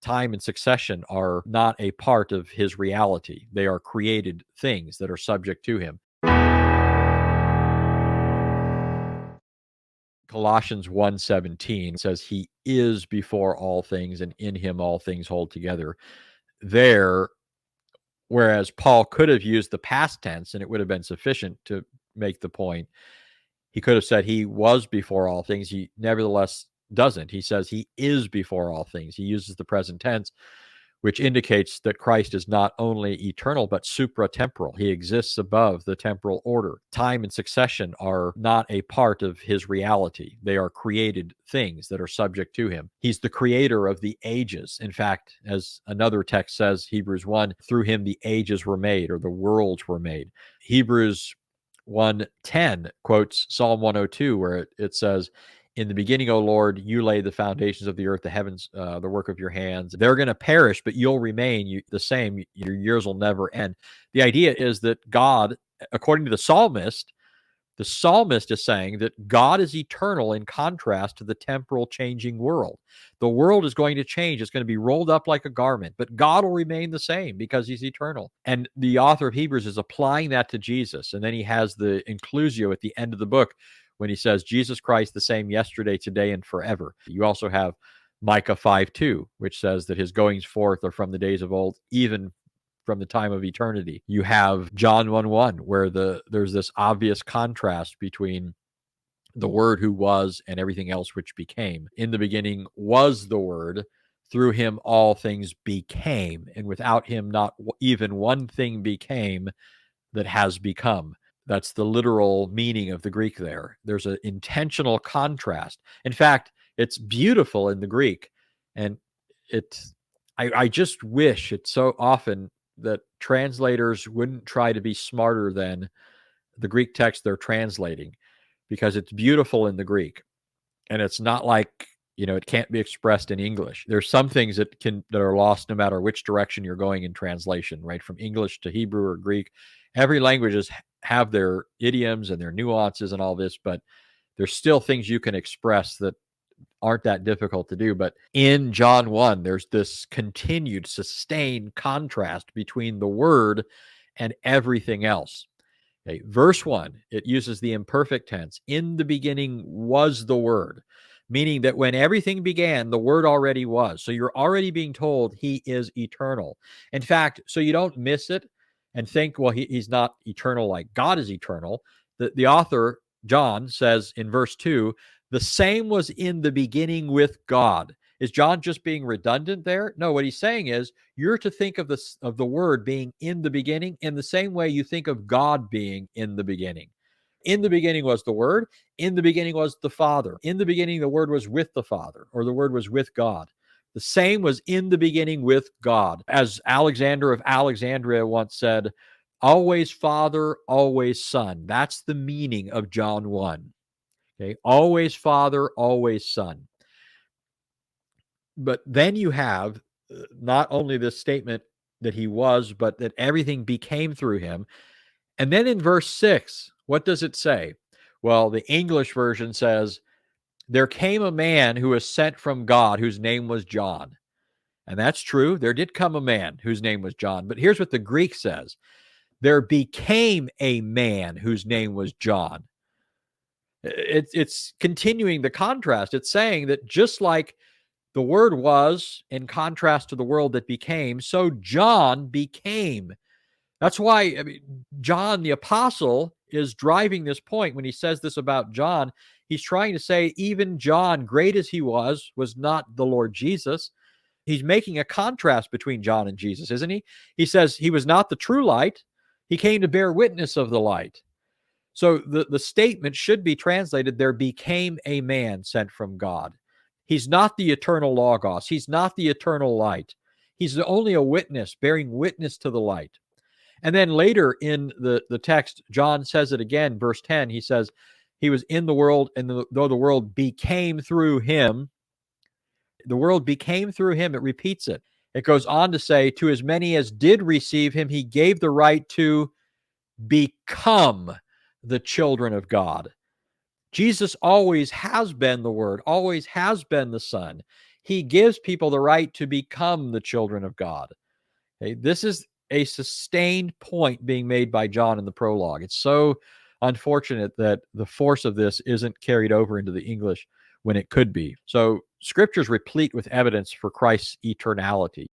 time and succession are not a part of his reality. They are created things that are subject to him. Colossians 1:17 says he is before all things, and in him all things hold together. There, whereas Paul could have used the past tense and it would have been sufficient to make the point, he could have said he was before all things. He nevertheless doesn't. He says he is before all things. He uses the present tense, which indicates that Christ is not only eternal, but supratemporal. He exists above the temporal order. Time and succession are not a part of his reality. They are created things that are subject to him. He's the creator of the ages. In fact, as another text says, Hebrews 1, through him the ages were made, or the worlds were made. Hebrews 1:10 quotes Psalm 102, where it says, in the beginning, O Lord, you laid the foundations of the earth, the heavens, the work of your hands. They're going to perish, but you'll remain the same. Your years will never end. The idea is that God, according to the psalmist is saying that God is eternal in contrast to the temporal changing world. The world is going to change. It's going to be rolled up like a garment, but God will remain the same because he's eternal. And the author of Hebrews is applying that to Jesus. And then he has the inclusio at the end of the book when he says, Jesus Christ the same yesterday, today, and forever. You also have Micah 5:2, which says that his goings forth are from the days of old, even from the time of eternity. You have John 1:1, where there's this obvious contrast between the Word who was and everything else which became. In the beginning was the Word. Through him all things became, and without him not even one thing became that has become. That's the literal meaning of the Greek there. There's an intentional contrast. In fact, it's beautiful in the Greek. And I just wish it so often that translators wouldn't try to be smarter than the Greek text they're translating, because it's beautiful in the Greek. And it's not like, it can't be expressed in English. There's some things that are lost no matter which direction you're going in translation, right? From English to Hebrew or Greek. Every languages have their idioms and their nuances and all this, but there's still things you can express that aren't that difficult to do. But in John 1, there's this continued, sustained contrast between the Word and everything else. Okay, verse 1, it uses the imperfect tense. In the beginning was the Word, meaning that when everything began, the Word already was. So you're already being told he is eternal. In fact, so you don't miss it and think, well, he's not eternal like God is eternal. The author, John, says in verse 2, the same was in the beginning with God. Is John just being redundant there? No, what he's saying is you're to think of the Word being in the beginning in the same way you think of God being in the beginning. In the beginning was the Word. In the beginning was the Father. In the beginning, the Word was with the Father, or the Word was with God. The same was in the beginning with God. As Alexander of Alexandria once said, always Father, always Son. That's the meaning of John 1. Okay, always Father, always Son. But then you have not only this statement that he was, but that everything became through him. And then in verse 6, what does it say? Well, the English version says, there came a man who was sent from God whose name was John. And that's true. There did come a man whose name was John. But here's what the Greek says. There became a man whose name was John. It's continuing the contrast. It's saying that just like the Word was in contrast to the world that became, so John became. That's why John the Apostle is driving this point when he says this about John. He's trying to say even John, great as he was not the Lord Jesus. He's making a contrast between John and Jesus, isn't he? He says he was not the true light. He came to bear witness of the light. So the statement should be translated, there became a man sent from God. He's not the eternal Logos. He's not the eternal light. He's only a witness, bearing witness to the light. And then later in the text, John says it again, verse 10, he says, he was in the world, and though the world became through him, the world became through him, it repeats it. It goes on to say, to as many as did receive him, he gave the right to become the children of God. Jesus always has been the Word, always has been the Son. He gives people the right to become the children of God. Okay, this is a sustained point being made by John in the prologue. It's so unfortunate that the force of this isn't carried over into the English when it could be. So, Scripture's replete with evidence for Christ's eternality.